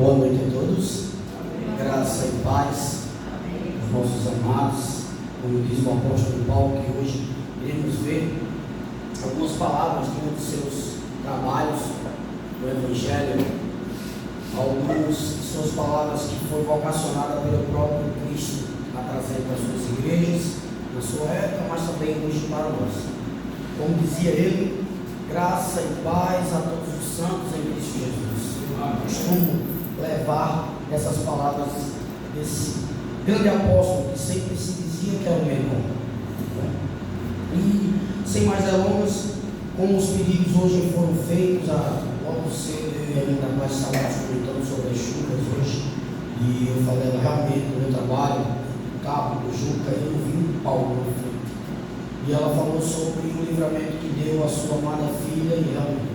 Boa noite a todos. Graça e paz aos nossos amados. Como diz o apóstolo Paulo, que hoje iremos ver algumas palavras de um dos seus trabalhos do Evangelho, algumas de suas palavras que foi vocacionada pelo próprio Cristo a trazer para as suas igrejas, na sua época, mas também hoje para nós. Como dizia ele, graça e paz a todos os santos em Cristo Jesus. Eu costumo levar essas palavras desse grande apóstolo que sempre se dizia que era o melhor. E sem mais delongas, como os pedidos hoje foram feitos, logo cedo eu ainda mais estávamos comentando sobre as chuvas hoje, e eu falei realmente no meu trabalho, no cabo do Juca, eu vi um Paulo na frente. E ela falou sobre o livramento que deu à sua amada filha, e realmente,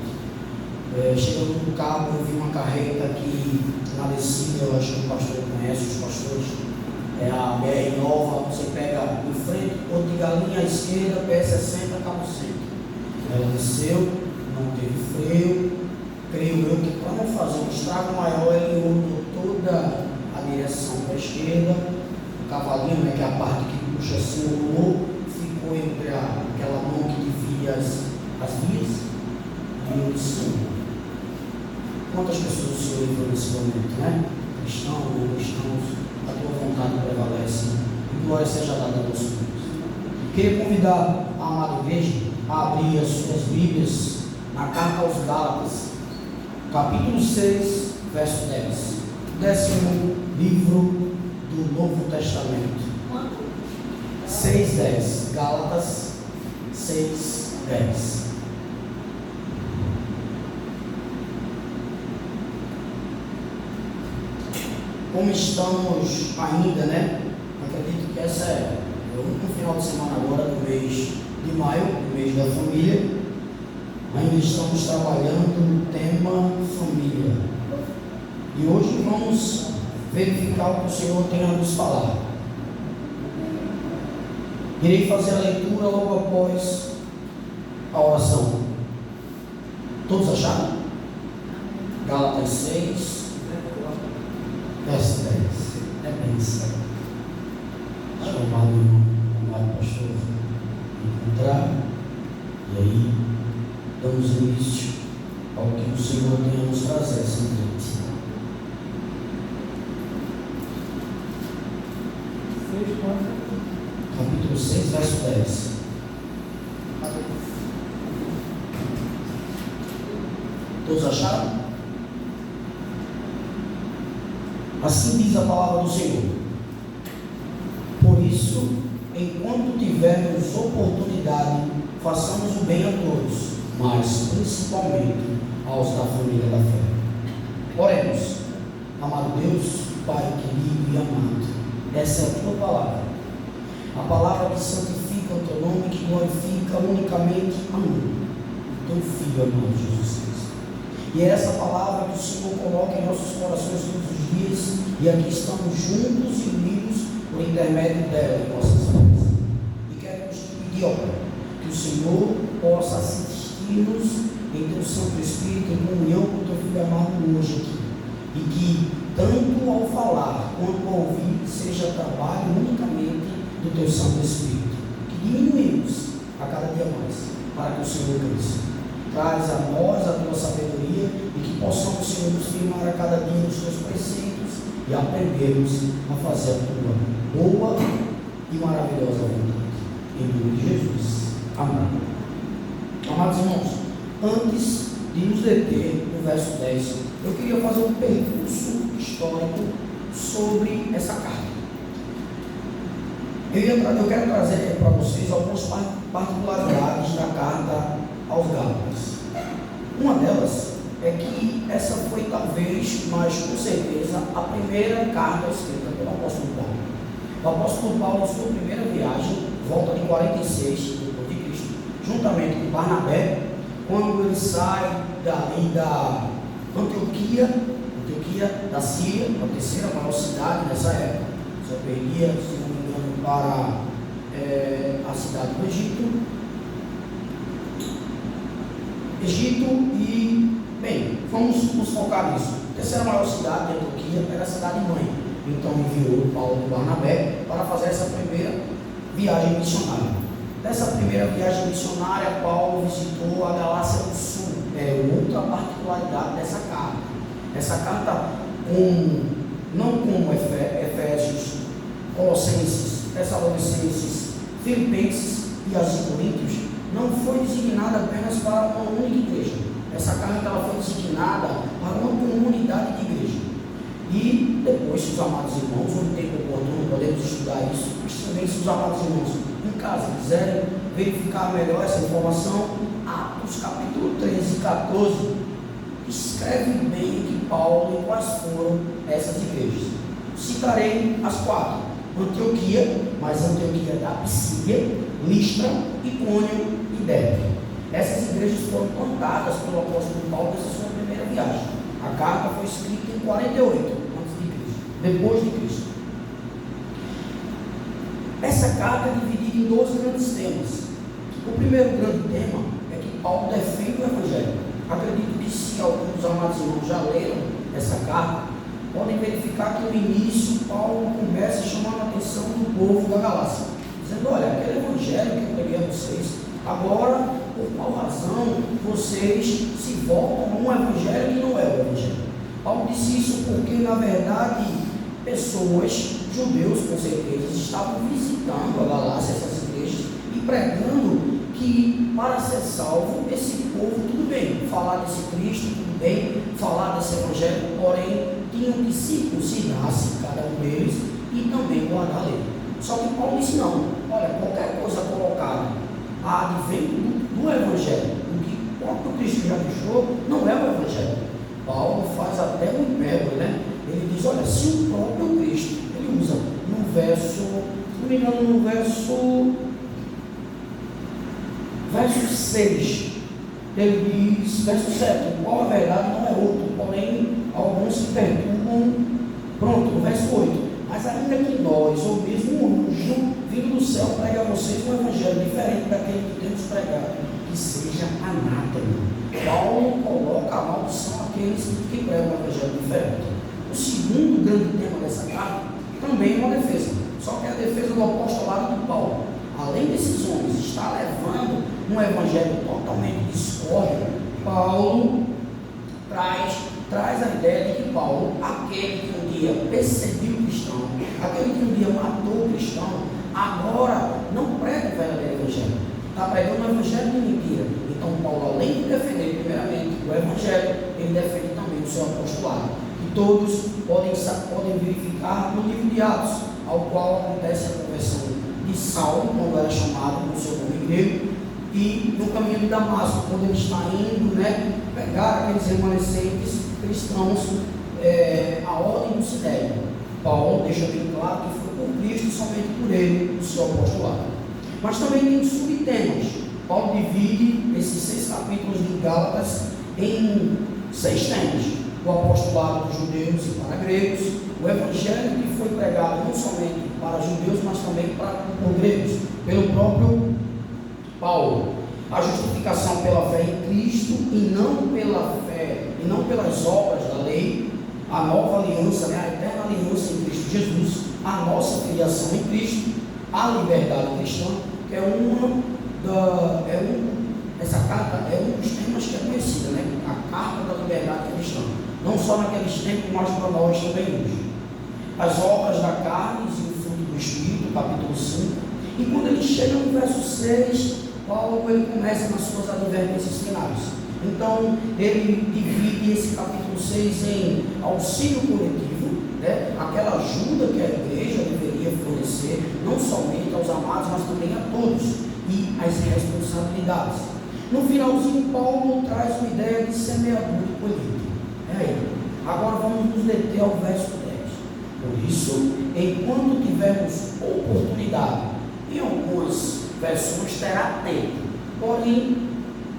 chegando no cabo, eu vi uma carreta que na descida, eu acho que o pastor conhece, os pastores, é a BR Nova, você pega em frente, Porto de Galinha à esquerda, P60, Cabo Centro. Ela desceu, não teve freio, creio eu que para não fazer um estrago maior, ele mudou toda a direção para a esquerda, o cavalinho, que é a parte que puxa assim, ficou entre aquela mão que divide as vias, e eu disse, quantas pessoas o Senhor livrou nesse momento, né? Cristãos, não cristãos, a tua vontade prevalece, e glória seja dada a nosso Deus. Queria convidar a amada igreja a abrir as suas Bíblias na carta aos Gálatas, capítulo 6, verso 10, 10º livro do Novo Testamento. 6:10, Gálatas 6:10. Como estamos ainda, acredito que essa é o último final de semana agora do mês de maio, o mês da família. Ainda estamos trabalhando no tema família. E hoje vamos verificar o que o Senhor tem a nos falar. Irei fazer a leitura logo após a oração. Todos acharam? Gálatas 6, verso 10. É bênção. Chamado o amado pastor encontrar, e aí damos início ao que o Senhor tem a nos trazer essa noite. Capítulo 6, verso 10. Todos acharam? Assim diz a palavra do Senhor. Por isso, enquanto tivermos oportunidade, façamos o bem a todos, mas principalmente aos da família da fé. Oremos. Amado Deus, Pai querido e amado, essa é a tua palavra. A palavra que santifica o teu nome, que glorifica unicamente a teu Filho amado Jesus Cristo. E é essa palavra que o Senhor coloca em nossos corações todos os dias, e aqui estamos juntos e unidos por intermédio dela em nossas vidas. E queremos te pedir, ó Pai, que o Senhor possa assistir-nos em teu Santo Espírito, em comunhão com o teu Filho amado hoje aqui. E que, tanto ao falar quanto ao ouvir, seja trabalho unicamente do teu Santo Espírito, que diminuímos a cada dia mais, para que o Senhor cresça. Traz a nós a tua sabedoria e que possamos, Senhor, nos firmar a cada dia nos teus preceitos e aprendermos a fazer a tua boa e maravilhosa vontade. Em nome de Jesus. Amém. Amados irmãos, antes de nos deter no verso 10, eu queria fazer um percurso histórico sobre essa carta. Eu quero trazer para vocês algumas particularidades da carta aos Gálatas. Uma delas é que essa foi talvez, mas com certeza, a primeira carta escrita pelo apóstolo Paulo. O apóstolo Paulo, na sua primeira viagem, volta de 46 depois de Cristo, juntamente com Barnabé, quando ele sai dali da Antioquia da Síria, a terceira maior cidade nessa época, só perdia, se não me engano, para a cidade do Egito, e, bem, vamos nos focar nisso. A terceira maior cidade de Antioquia era a cidade-mãe. Então enviou Paulo e Barnabé para fazer essa primeira viagem missionária. Nessa primeira viagem missionária, Paulo visitou a Galácia do Sul. Outra particularidade dessa carta. Essa carta, não como Efésios, Colossenses, Tessalonicenses, Filipenses e as de Coríntios, não foi designada apenas para uma única igreja. Essa carta ela foi designada para uma comunidade de igreja. E depois, se os amados irmãos, no tempo oportuno, podemos estudar isso, mas também se os amados irmãos em casa quiserem verificar melhor essa informação, Atos capítulo 13 e 14 escreve bem que Paulo e quais foram essas igrejas. Citarei as 4: Antioquia, mas Antioquia da Pisídia, Listra, Icônio e Derbe. Essas igrejas foram plantadas pelo apóstolo Paulo nessa sua primeira viagem. A carta foi escrita em 48 antes de Cristo, depois de Cristo. Essa carta é dividida em 12 grandes temas. O primeiro grande tema é que Paulo defende o Evangelho. Acredito que se alguns dos amados irmãos já leram essa carta, podem verificar que no início Paulo começa chamando a atenção do povo da Galácia, dizendo: olha, aquele Evangelho que eu preguei a vocês, agora, por qual razão vocês se voltam a um Evangelho que não é o Evangelho? Paulo disse isso porque, na verdade, pessoas, judeus com certeza, estavam visitando a Galácia, essas igrejas, e pregando que para ser salvo, esse povo, tudo bem, falar desse Cristo, tudo bem, falar desse Evangelho, porém, tinham que circuncidar-se, cada um deles, e também guardar a lei. Só que Paulo disse: não, olha, qualquer coisa colocada a advento do Evangelho, o que o próprio Cristo já deixou, não é o Evangelho. Paulo faz até um hipérbole, né? Ele diz: olha, se o próprio Cristo, ele usa no verso, se não me engano, no verso 6, ele diz, verso 7, qual a verdade não é outro, porém alguns se perturbam. Pronto, no verso 8, mas ainda que nós, ou mesmo um anjo vindo do céu, pregue a vocês um evangelho diferente daquele que temos pregado, que seja anátema. Paulo coloca a maldição àqueles que pregam um evangelho diferente. O segundo grande tema dessa carta também é uma defesa, só que é a defesa do apostolado de Paulo. Além desses homens estar levando um evangelho totalmente discórdia, Paulo traz a ideia de que Paulo, aquele que um dia perseguiu o cristão, aquele que um dia matou o cristão, agora não prega o verdadeiro evangelho, está pregando um evangelho de mentira. Então Paulo, além de defender primeiramente o evangelho, ele defende também o seu apostolado. E todos podem verificar no livro de Atos, ao qual acontece a conversão de Saulo, quando era chamado no seu nome grego, e no caminho de Damasco, quando ele está indo, pegar aqueles remanescentes cristãos, a ordem do Sidério. Paulo deixa bem claro que foi por Cristo, somente por ele, o seu apostolado. Mas também tem subtemas. Paulo divide esses 6 capítulos de Gálatas em 6 temas: o apostolado dos judeus e para gregos, o evangelho que foi pregado não somente para judeus, mas também para gregos, pelo próprio Paulo, a justificação pela fé em Cristo e não pela fé, e não pelas obras da lei, a nova aliança, a eterna aliança em Cristo Jesus, a nossa filiação em Cristo, a liberdade cristã, que essa carta é um dos temas que é conhecida, a carta da liberdade cristã, não só naqueles tempos, mas para nós também hoje. As obras da carne e o fruto do Espírito, capítulo 5, e quando ele chega no verso 6, Paulo ele começa nas suas advertências finais. Então ele divide esse capítulo 6 em auxílio coletivo, aquela ajuda que a igreja deveria fornecer, não somente aos amados, mas também a todos, e as responsabilidades. No finalzinho, Paulo traz uma ideia de semeadura e colheita. Agora vamos nos deter ao verso 10. Por isso, enquanto tivermos oportunidade, em algumas versões terá tempo, porém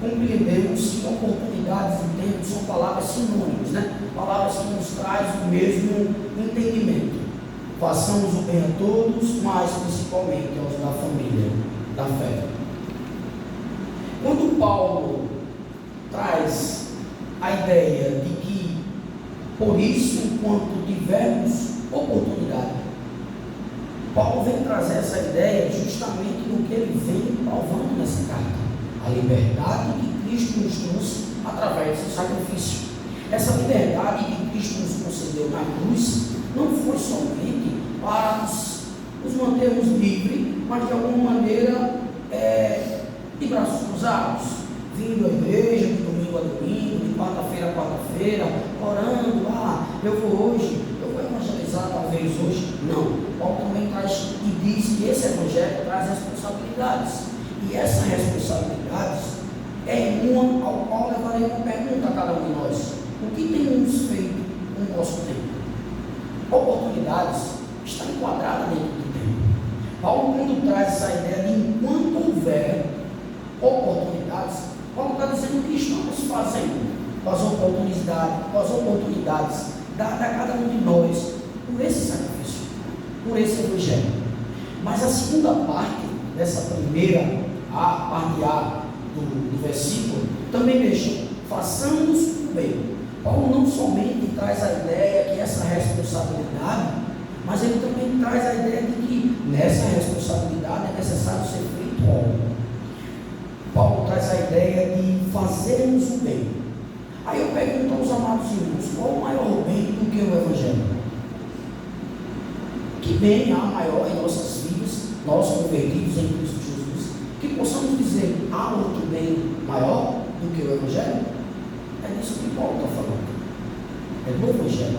compreendemos que oportunidades e tempo são palavras sinônimas, palavras que nos trazem o mesmo entendimento. Façamos o bem a todos, mas principalmente aos da família da fé. Quando Paulo traz a ideia de que Por isso, enquanto tivermos oportunidade. Paulo vem trazer essa ideia justamente no que ele vem provando nessa carta. A liberdade que Cristo nos trouxe através do sacrifício. Essa liberdade que Cristo nos concedeu na cruz não foi somente para nos mantermos livres, mas de alguma maneira de braços cruzados, vindo à igreja de domingo a domingo, de quarta-feira a quarta-feira, orando, eu vou evangelizar talvez hoje. Não, Paulo também traz e diz que esse evangelho traz responsabilidades, e essas responsabilidades é uma ao qual levarei uma pergunta a cada um de nós: o que temos feito com o nosso tempo? Oportunidades está enquadrada dentro do tempo. Paulo, quando traz essa ideia de enquanto houver oportunidades, Paulo está dizendo o que estamos fazendo com as oportunidades dadas a cada um de nós por esse sacrifício, por esse evangelho. Mas a segunda parte dessa primeira, a parte A do versículo, também deixa: façamos o bem. Paulo não somente traz a ideia que essa responsabilidade, mas ele também traz a ideia de que nessa responsabilidade é necessário ser feito algo. Paulo traz a ideia de fazermos o bem. Aí eu pergunto aos amados irmãos: qual o maior bem do que o evangelho? Que bem há maior em nossas vidas, nós convertidos em Cristo Jesus, que possamos dizer: há outro bem maior do que o evangelho? É disso que Paulo está falando, é do evangelho,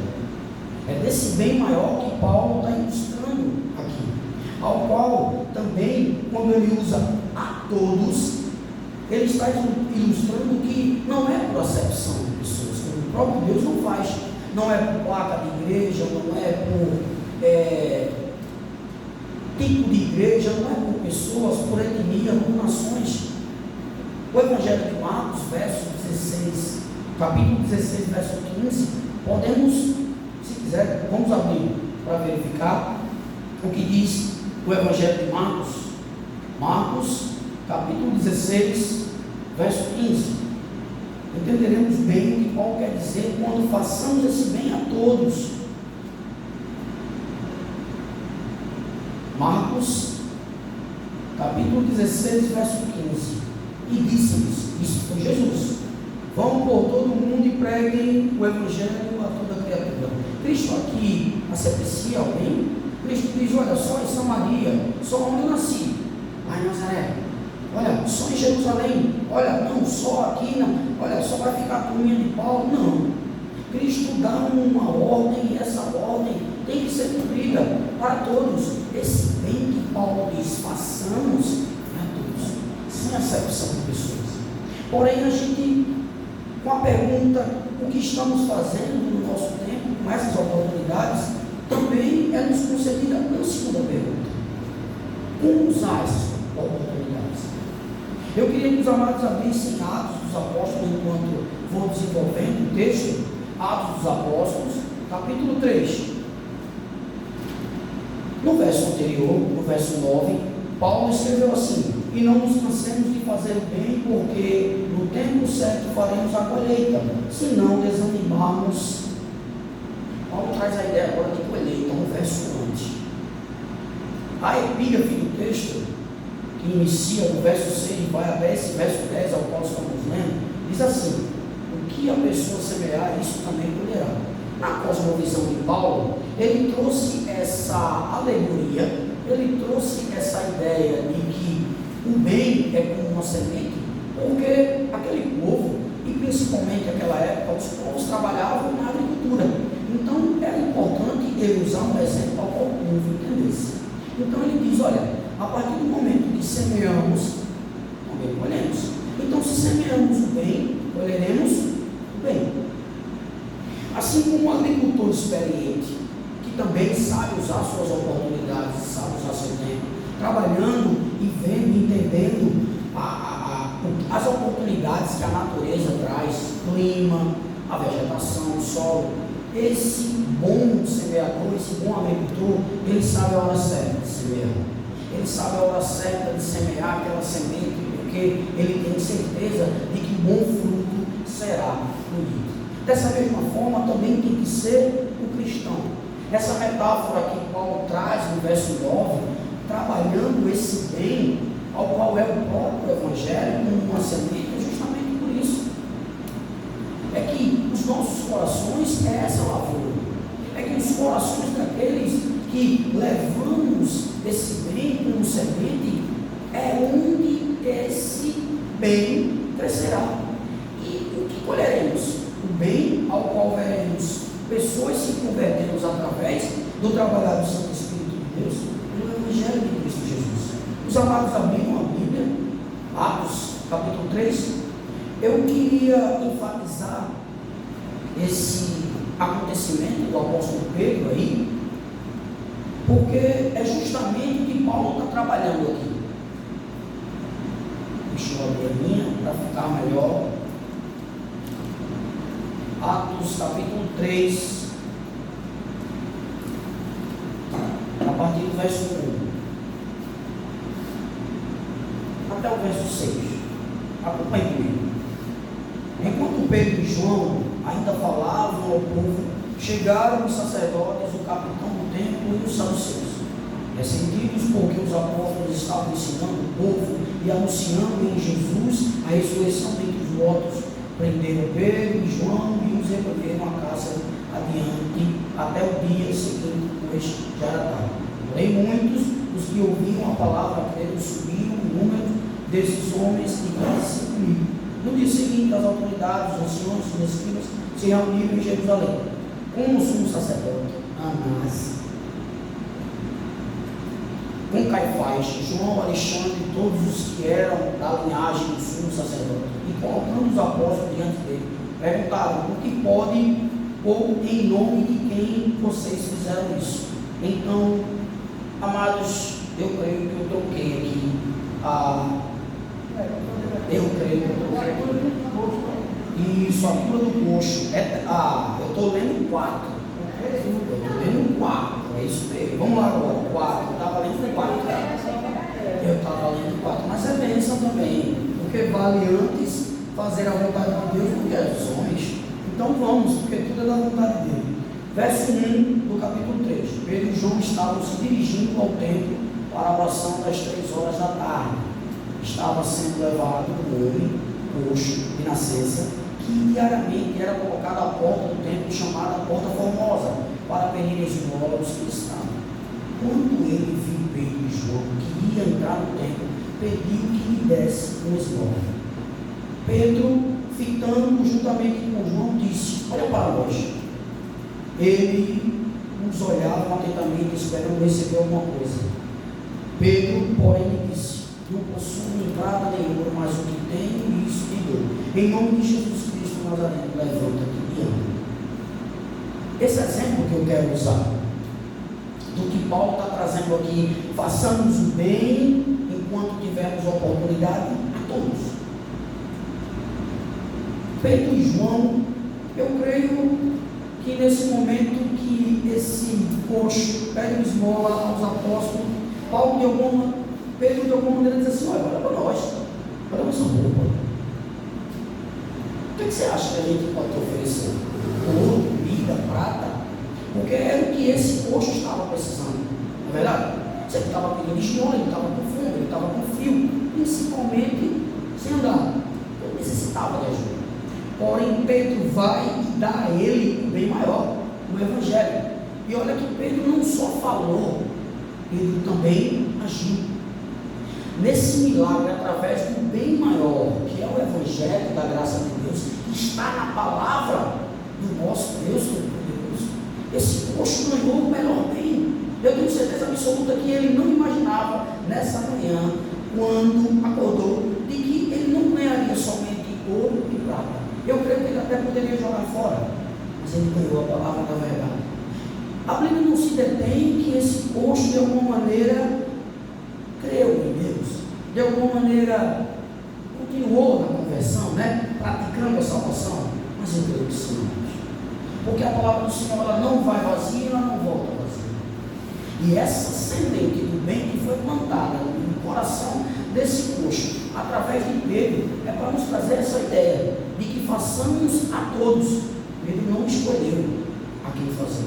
é desse bem maior que Paulo está ilustrando aqui, ao qual também, quando ele usa a todos, ele está ilustrando que não é por acepção de pessoas, como o próprio Deus não faz, não é por placa de igreja, não é por tipo de igreja, não é por pessoas, por etnia, por nações. O Evangelho de Marcos, capítulo 16, verso 15, podemos, se quiser, vamos abrir para verificar o que diz o Evangelho de Marcos. Marcos, capítulo 16, verso 15. Entenderemos bem o que Paulo quer dizer quando façamos esse bem a todos. Marcos, capítulo 16, verso 15. E disse-lhes, isso foi Jesus: vão por todo o mundo e preguem o evangelho a toda criatura. Cristo aqui aprecia alguém? Cristo diz: olha, só em Samaria, só onde eu nasci, lá em Nazaré, olha, só em Jerusalém, olha, não, só aqui, não, olha, só vai ficar a turminha de Paulo. Não, Cristo dá uma ordem, e essa ordem tem que ser cumprida para todos. Esse bem que Paulo diz: façamos a todos, sem acepção de pessoas. Porém, a gente, com a pergunta: o que estamos fazendo no nosso tempo, com essas oportunidades, também é nos concedida uma segunda pergunta: como usar essas oportunidades? Eu queria que os amados abrissem Atos dos Apóstolos, enquanto vou desenvolvendo o texto. Atos dos Apóstolos, capítulo 3. No verso anterior, no verso 9, Paulo escreveu assim: e não nos cansemos de fazer o bem, porque no tempo certo faremos a colheita, se não desanimarmos. Paulo traz a ideia agora de colheita, um verso antes. A epígrafe do texto, que inicia no verso 6 e vai até esse verso 10 ao qual estamos lendo, diz assim: o que a pessoa semear, isso também colherá. Na cosmovisão de Paulo, ele trouxe essa alegoria, ele trouxe essa ideia de que o bem é como uma semente, porque aquele povo, e principalmente naquela época, os povos trabalhavam na agricultura. Então era importante ele usar um exemplo ao qual o povo entendesse. Então ele diz: olha, a partir do momento que semeamos, também colhemos. Então, se semeamos o bem, colheremos o bem. Assim como um agricultor experiente, que também sabe usar suas oportunidades, sabe usar seu tempo, trabalhando e vendo, entendendo as oportunidades que a natureza traz, clima, a vegetação, o solo. Esse bom semeador, esse bom agricultor, ele sabe a hora certa de semear. Ele sabe a hora certa de semear aquela semente, porque ele tem certeza de que bom fruto será colhido. Dessa mesma forma também tem que ser o cristão. Essa metáfora que Paulo traz no verso 9, trabalhando esse bem, ao qual é o próprio Evangelho, como uma semente, é justamente por isso. É que os nossos corações é essa lavoura. É que os corações daqueles que levamos esse bem como semente, é onde esse bem crescerá. E o que colheremos? O bem ao qual veremos pessoas se convertendo através do trabalhar do Santo Espírito de Deus, no Evangelho de Cristo Jesus. Os amados abriram a Bíblia, Atos capítulo 3. Eu queria enfatizar esse acontecimento do apóstolo Pedro aí, porque é justamente o que Paulo está trabalhando aqui. Deixa eu abrir a minha para ficar melhor. Atos capítulo 3, a partir do verso 1 até o verso 6. Acompanhe comigo. Enquanto Pedro e João ainda falavam ao povo, chegaram os sacerdotes, o capitão do templo e os saduceus, ressentidos porque os apóstolos estavam ensinando o povo e anunciando em Jesus a ressurreição dentre os mortos. Prenderam Pedro e João e os recolheram a casa adiante até o dia seguinte, pois já era tarde. Porém, muitos dos que ouviam a palavra creram, subiram o número desses homens e quase 5.000. No dia seguinte, as autoridades, os anciões e os escribas se reuniram em Jerusalém com o sumo sacerdote Anás, com Caifás, João, Alexandre e todos os que eram da linhagem do sumo sacerdote, e colocando os apóstolos diante dele, perguntaram: o que pode ou em nome de quem vocês fizeram isso? Então, amados, eu creio que eu troquei aqui isso, a cura do coxo. Eu estou lendo 4. É isso mesmo. Vamos lá agora, 4. Eu estava lendo 4. Mas é bênção também, porque vale antes fazer a vontade de Deus do que as dos homens. Então vamos, porque tudo é da vontade dele. Verso 1 do capítulo 3. Pedro e João estavam se dirigindo ao templo para a oração das 3 horas da tarde. Estava sendo levado um homem coxo de nascença, que diariamente era colocado à porta do templo, chamada Porta Formosa, para pedir esmola aos que estavam. Quando ele viu Pedro e João que ia entrar no templo, pediu que lhe desse uma esmola. Pedro, fitando juntamente com João, disse: olha para nós. Ele nos olhava atentamente, esperando receber alguma coisa. Pedro, porém, lhe disse: não possuo entrada nenhuma, mas o que tenho, isso te dou. Em nome de Jesus Cristo Nazareno, levanta-te e anda. Esse exemplo que eu quero usar, do que Paulo está trazendo aqui, façamos o bem enquanto tivermos oportunidade a todos. Pedro e João, eu creio que nesse momento que esse coxo pede esmola aos apóstolos, Pedro de alguma maneira diz assim: olha para nós, olha a nossa roupa. O que você acha que a gente pode te oferecer? Ouro, comida, prata? Porque era o que esse coxo estava precisando, não é verdade? Você estava pedindo esmola, ele estava com fome, ele estava com frio, principalmente sem andar. Ele necessitava de ajuda. Porém, Pedro vai e dá a ele o bem maior, o Evangelho. E olha que Pedro não só falou, Pedro também agiu. Nesse milagre, através do bem maior, que é o Evangelho da graça de Deus, que está na palavra do nosso Deus Todo-Poderoso, esse coxo ganhou o melhor bem. Eu tenho certeza absoluta que ele não imaginava nessa manhã, quando acordou, de que ele não ganharia somente ouro e prata. Eu creio que ele até poderia jogar fora, mas ele ganhou a palavra da verdade. A Bíblia não se detém que esse coxo, de alguma maneira, creu em Deus, de alguma maneira continuou na conversão, praticando a salvação. Mas eu creio que sim, porque a palavra do Senhor, ela não vai vazia e ela não volta vazia. E essa semente do bem que foi plantada no coração desse coxo, através de Pedro, é para nos trazer essa ideia de que façamos a todos, Pedro não escolheu aquilo fazer.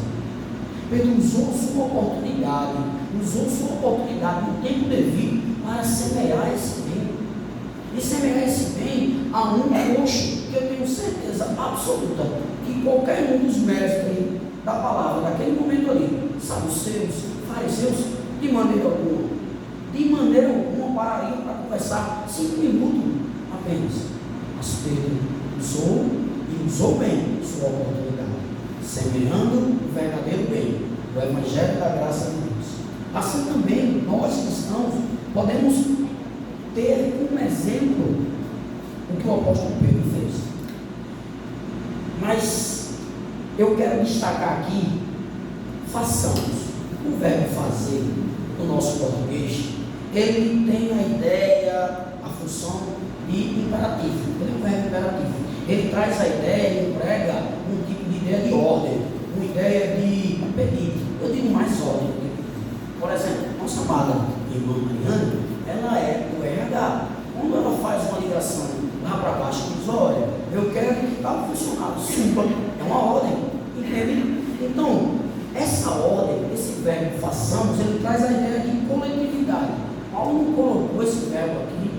Pedro usou sua oportunidade no tempo devido para semear esse bem. E semear esse bem a um coxo que eu tenho certeza absoluta que qualquer um dos mestres da palavra, naquele momento ali, saduceus, fariseus, de maneira alguma parariam para conversar 5 minutos apenas. Mas Pedro usou bem sua oportunidade, semeando o verdadeiro bem, o Evangelho da graça de Deus. Assim também, nós cristãos, podemos ter como exemplo o que o apóstolo Pedro fez. Mas eu quero destacar aqui, façamos. O verbo fazer, no nosso português, ele tem a ideia, a função de imperativo. Ele é um verbo imperativo. Ele traz a ideia, ele emprega um tipo de ideia de ordem, uma ideia de pedido. Eu digo mais ordem do que pedido. Por exemplo, nossa amada irmã Mariana, ela é do RH. Quando ela faz uma ligação lá para baixo, ela diz: olha, eu quero que tal funcionário suba. É uma ordem, entende? Então, essa ordem, esse verbo façamos, ele traz a ideia de coletividade. Paulo não colocou esse verbo aqui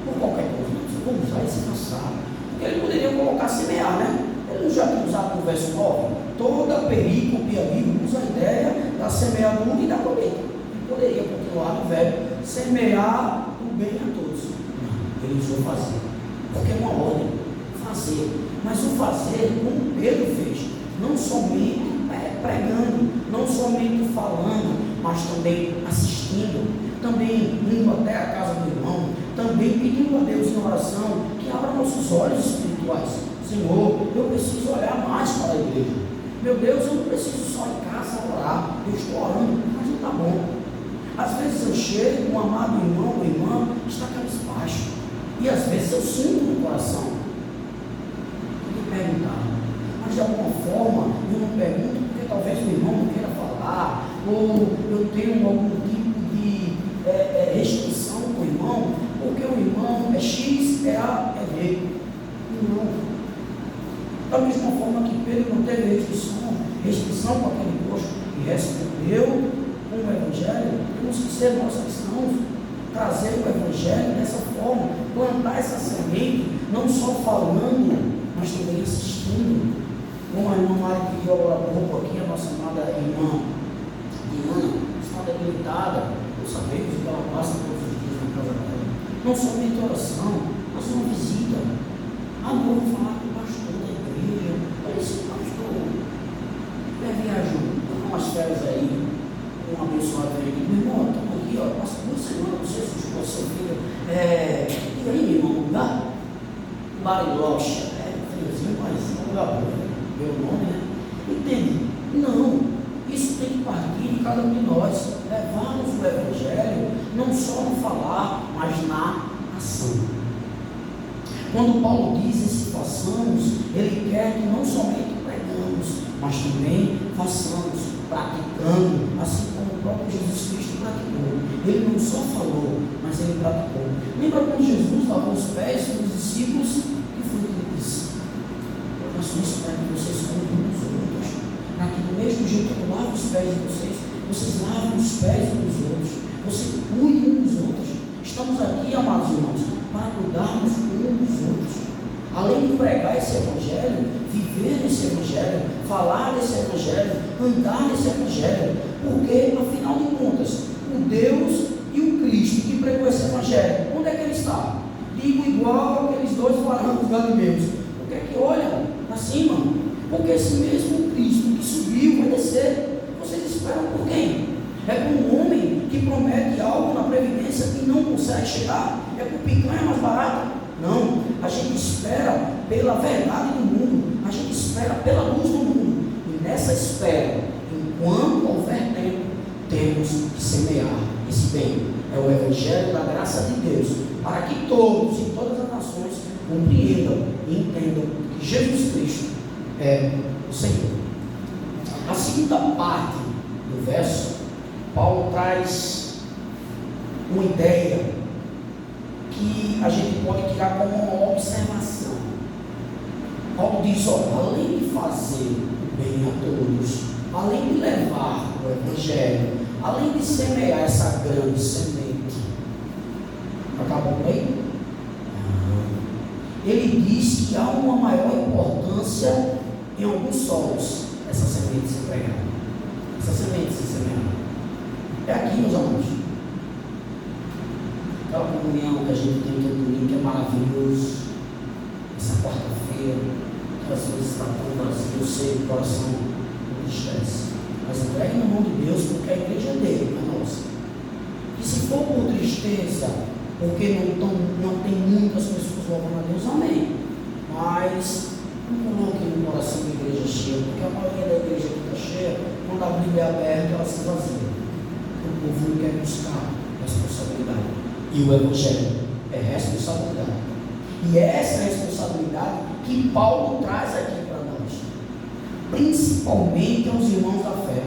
por qualquer coisa, não. Vamos usar esse passado. Porque ele poderia colocar semear, né? Ele não já tinha usado no verso 9. Toda perícope ali usa a ideia da semeadura e da colheita. Ele poderia continuar no verbo semear o bem a todos. Não, ele usou fazer. Porque é uma ordem, fazer. Mas o fazer, como Pedro fez, não somente pregando, não somente falando, mas também assistindo, também indo até a casa do irmão, também pedindo a Deus em oração que abra nossos olhos espirituais. Senhor, eu preciso olhar mais para a igreja. Meu Deus, eu não preciso só em casa orar. Eu estou orando, mas não está bom. Às vezes eu chego, um amado irmão ou irmã está cabisbaixo, e às vezes eu sinto no coração. Eu perguntar, mas de alguma forma eu não pergunto porque talvez o irmão não queira falar, ou eu tenho algum tipo de restrição com o irmão, porque o irmão é X, é A, é B. Não. Da mesma forma que Pedro não teve restrição com aquele coxo e respondeu com o Evangelho, temos que ser nós cristãos, trazer o Evangelho dessa forma, plantar essa semente, não só falando, mas também assistindo. Como a irmã Mari pediu agora há pouco aqui, a nossa amada irmã Diana está debilitada, nós sabemos que ela passa todos os dias na casa dela. Não somente oração, mas uma visita. Amor, vou falar com o pastor da igreja. Olha esse pastor, viajou, estou umas férias aí, um abençoado aí. Meu irmão, estamos aqui, ó, passa 2 semanas, você, sua esposa, seu filho. Diga aí, meu irmão, lugar? Bariloche, friozinho, mas é um lugar bom. Meu nome, né? Entende? Não, isso tem que partir de cada um de nós, levarmos o Evangelho, não só no falar, mas na ação. Quando Paulo diz esse façamos, ele quer que não somente pregamos, mas também façamos, praticando, assim como o próprio Jesus Cristo praticou. Ele não só falou, mas ele praticou. Lembra quando Jesus lavou os pés dos discípulos? Que foi o que ele disse? Eu faço isso para que vocês cuidem uns dos outros, para que do mesmo jeito que eu lavo os pés de vocês, vocês lavem os pés uns dos outros, vocês cuidem uns dos outros. Estamos aqui, amados irmãos, para cuidarmos uns dos outros. Além de pregar esse Evangelho, viver nesse Evangelho, falar desse Evangelho, andar nesse Evangelho, porque, afinal de contas, o Deus e o Cristo que pregou esse Evangelho, onde é que ele está? Digo igual aqueles 2 varões galileus. Por que é que olha para cima? Porque esse mesmo Cristo que subiu vai descer. Vocês esperam por quem? É por um homem que promete algo na previdência e não consegue chegar? É por picanha mais barata? Não, a gente espera pela verdade do mundo, a gente espera pela luz do mundo, e nessa espera, enquanto houver tempo, temos que semear esse bem. É o Evangelho da graça de Deus, para que todos e todas as nações compreendam e entendam que Jesus Cristo é o Senhor. A segunda parte do verso, Paulo traz uma ideia que a gente pode tirar como uma observação. Paulo diz: além de fazer o bem a todos, além de levar o Evangelho, além de semear essa grande semente, acabou por aí? Ele diz que há uma maior importância em alguns solos essa semente ser pregada, essa semente ser semeada. É aqui, meus amados. Aquela comunhão que a gente tem todo domingo, que é maravilhoso. Essa quarta-feira, que às vezes está tão vazio, eu sei, o coração não entristece. Mas entregue na mão de Deus, porque a igreja é dele, não é nossa. E se for por tristeza, porque não tem muitas pessoas louvando a Deus, amém. Mas não coloque no coração da igreja cheia, porque a maioria da igreja que está cheia, quando a Bíblia é aberta, ela se vazia. O povo não quer buscar responsabilidade. E o Evangelho é responsabilidade. E é essa responsabilidade que Paulo traz aqui para nós, principalmente aos irmãos da fé,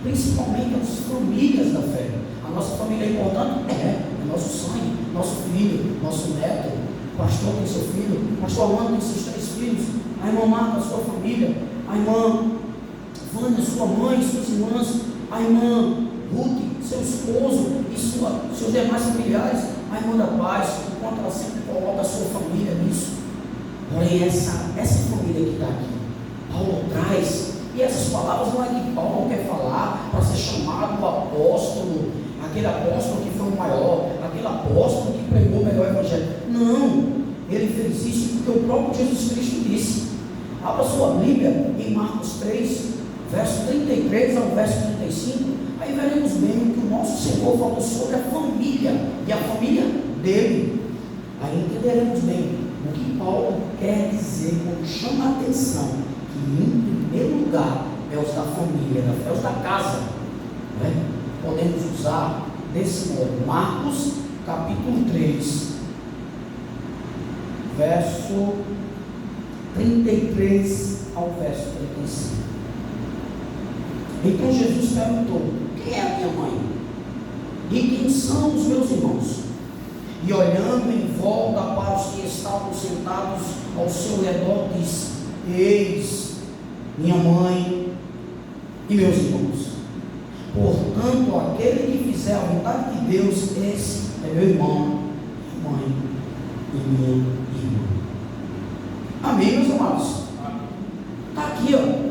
principalmente às famílias da fé. A nossa família é importante? É nosso sangue, nosso filho, nosso neto. O pastor tem seu filho, o pastor Alano tem seus 3 filhos, a irmã Marta, sua família, a irmã Vânia, sua mãe, suas irmãs, a irmã Ruth, seu esposo e seus demais familiares, a irmã da paz, enquanto ela sempre coloca a sua família nisso. Porém, essa família que está aqui, Paulo traz, e essas palavras não é que Paulo quer falar para ser chamado o apóstolo, aquele apóstolo que foi o maior, aquele apóstolo que pregou o melhor evangelho. Não, ele fez isso porque o próprio Jesus Cristo disse. Abra sua Bíblia em Marcos 3, verso 33 ao verso 35, aí veremos bem o que o nosso Senhor falou sobre a família e a família dele. Aí entenderemos bem o que Paulo quer dizer quando chama a atenção que em primeiro lugar é os da família, é os da casa, né? Podemos usar desse modo. Marcos capítulo 3, verso 33 ao verso 35. Então Jesus perguntou: quem é a minha mãe? E quem são os meus irmãos? E olhando em volta para os que estavam sentados ao seu redor, disse: eis minha mãe e meus irmãos. Portanto, aquele que fizer a vontade de Deus, esse é meu irmão, minha mãe e minha irmã. Amém, meus amados? Está aqui, ó.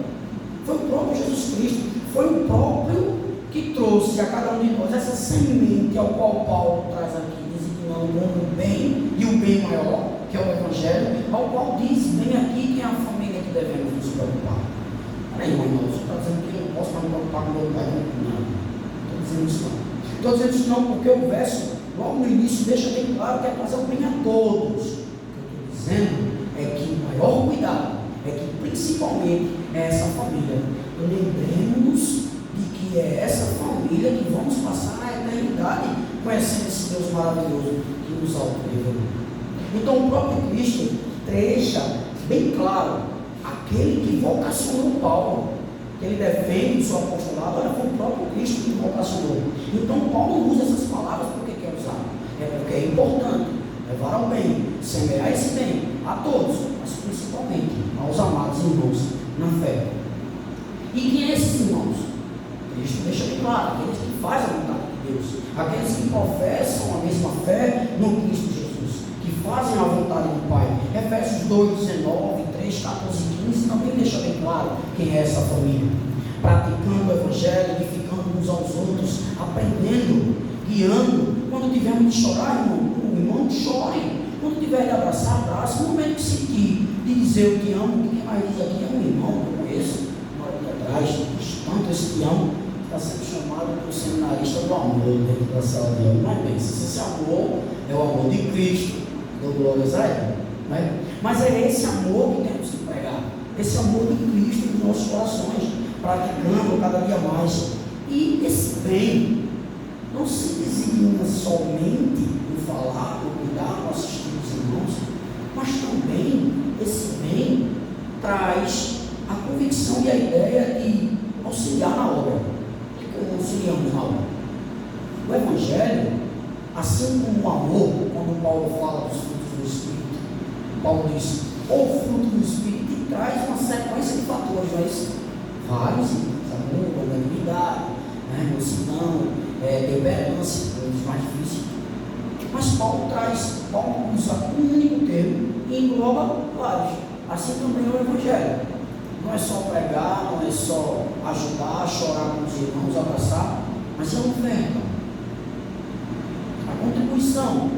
Foi o próprio Jesus Cristo, foi o próprio que trouxe a cada um de nós essa semente ao qual Paulo traz aqui, designando o bem e o bem maior, que é o Evangelho, ao qual diz bem aqui que é a família que devemos nos preocupar. Peraí, irmão, você está dizendo que eu não posso mais me preocupar com meu pai? Não, estou dizendo isso não. Estou dizendo isso não porque o verso, logo no início, deixa bem claro que é fazer o bem a todos. O que eu estou dizendo é que o maior cuidado é que principalmente é essa família. Lembremos de que é essa família que vamos passar a eternidade conhecendo esse Deus maravilhoso que nos auto-revelou. Então o próprio Cristo deixa bem claro aquele que vocacionou Paulo, que ele defende o seu apostolado. Olha, foi o próprio Cristo que vocacionou. Então Paulo usa essas palavras porque quer usar, é porque é importante levar ao bem, semear esse bem a todos, mas principalmente aos amados irmãos na fé. E quem é esses irmãos? Cristo deixa bem claro: aqueles que fazem a vontade de Deus, aqueles que professam a mesma fé no Cristo Jesus, que fazem a vontade do Pai. Efésios 2, 19, 3, 14 e 15 também deixa bem claro quem é essa família. Praticando o Evangelho, edificando uns aos outros, aprendendo, guiando. Quando tivermos de chorar, irmão, chore. Quando tiver de abraçar, abraça. No momento que sentir de dizer eu te amo, quem mais diz aqui é um irmão que eu conheço, uma hora atrás, tanto esse te amo, está sendo chamado pelo seminarista do amor dentro da sala de aula. Não é bem, se esse amor é o amor de Cristo, dou glórias a Ele, né? Mas é esse amor que temos que pregar, esse amor de Cristo nos nossos corações, praticando cada dia mais. E esse bem não se designa somente no falar, no cuidar, no assistir os irmãos, mas também esse bem traz a convicção e a ideia de auxiliar na obra. O que auxiliamos na obra? O Evangelho, assim como o amor, quando Paulo fala dos frutos do Espírito, Paulo diz: o fruto do Espírito traz uma sequência de fatores, mas vários, amor, longanimidade, mansidão, temperança, coisas mais difíceis. Mas Paulo usa um único termo e engloba vários. Assim também é o Evangelho. Não é só pregar, não é só ajudar, chorar com os irmãos, abraçar, mas é a oferta, a contribuição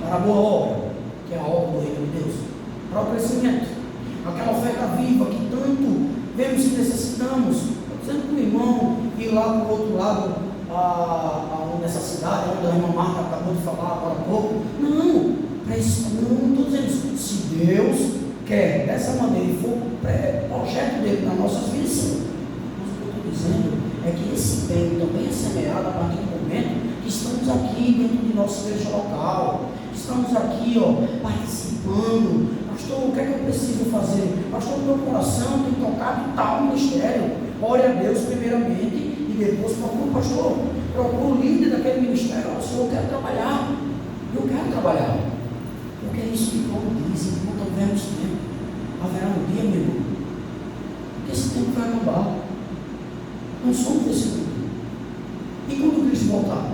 para a boa obra, que é a obra do Reino de Deus, para o crescimento, aquela oferta viva que tanto vemos que necessitamos. Estou dizendo para o irmão ir lá para o outro lado, nessa cidade, onde a irmã Marta acabou de falar agora há pouco. Não, para isso, não estou dizendo isso. Se Deus quer dessa maneira e for projeto dele nas nossas vidas, sim. Mas o que eu estou dizendo é que esse bem também é semeado a partir do momento que estamos aqui dentro de nossa igreja local, estamos aqui participando. Pastor, o que é que eu preciso fazer? Pastor, meu coração tem tocado tal ministério. Ore a Deus primeiramente e depois procure o pastor, procure o líder daquele ministério. O Senhor, eu quero trabalhar, porque é isso que Paulo diz, enquanto houvermos tempo, haverá um dia, meu irmão, que esse tempo vai acabar. Não somos desse mundo. E quando Cristo voltar,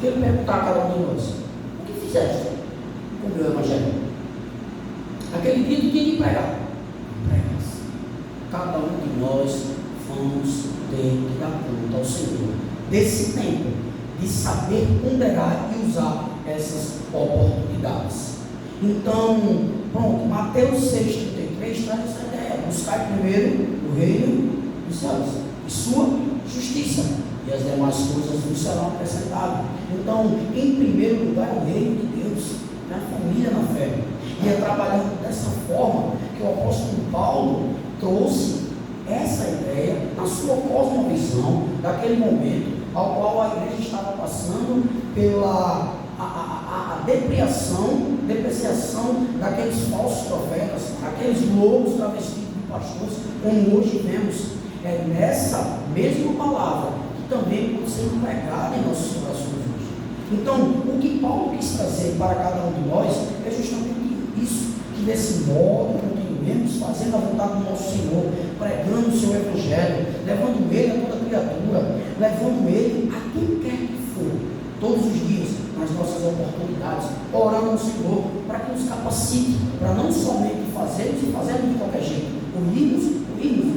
ele perguntar a cada um de nós: o que fizeste com o meu evangelho? Aquele dia tu tinha que pregar. Pregas. Cada um de nós vamos ter que dar conta ao Senhor desse tempo, de saber ponderar e usar essas oportunidades. Então, pronto, Mateus 6,33 traz essa ideia: buscar primeiro o reino dos céus e sua justiça, e as demais coisas nos serão acrescentadas. Então, em primeiro lugar, o reino de Deus, a família na fé. E é trabalhando dessa forma que o apóstolo Paulo trouxe essa ideia na sua cosmovisão daquele momento ao qual a igreja estava passando pela depreciação daqueles falsos profetas, aqueles lobos travestidos de pastores, como hoje vemos. É nessa mesma palavra que também pode ser pregada em nossos corações hoje. Então, o que Paulo quis trazer para cada um de nós é justamente isso, que desse modo continuemos fazendo a vontade do nosso Senhor, pregando o seu Evangelho, levando ele a toda criatura, levando ele a quem quer que for, todos os dias, nas nossas oportunidades, orando ao Senhor para que nos capacite, para não somente fazermos de qualquer jeito, unirmos de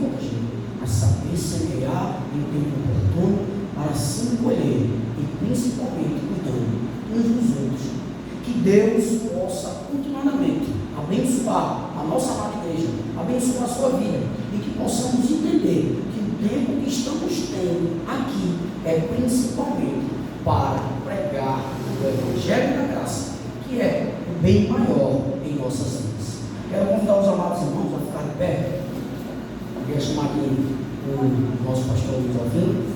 qualquer jeito, mas saber semear em tempo oportuno para assim colher, e principalmente cuidando uns dos outros. Que Deus possa continuamente abençoar a nossa amada igreja, abençoar a sua vida, e que possamos entender que o tempo que estamos tendo aqui é principalmente para pregar o Evangelho da Graça, que é o bem maior em nossas vidas. Quero convidar os amados irmãos a ficar de pé. Eu queria chamar aqui o nosso pastor Luiz Alvino.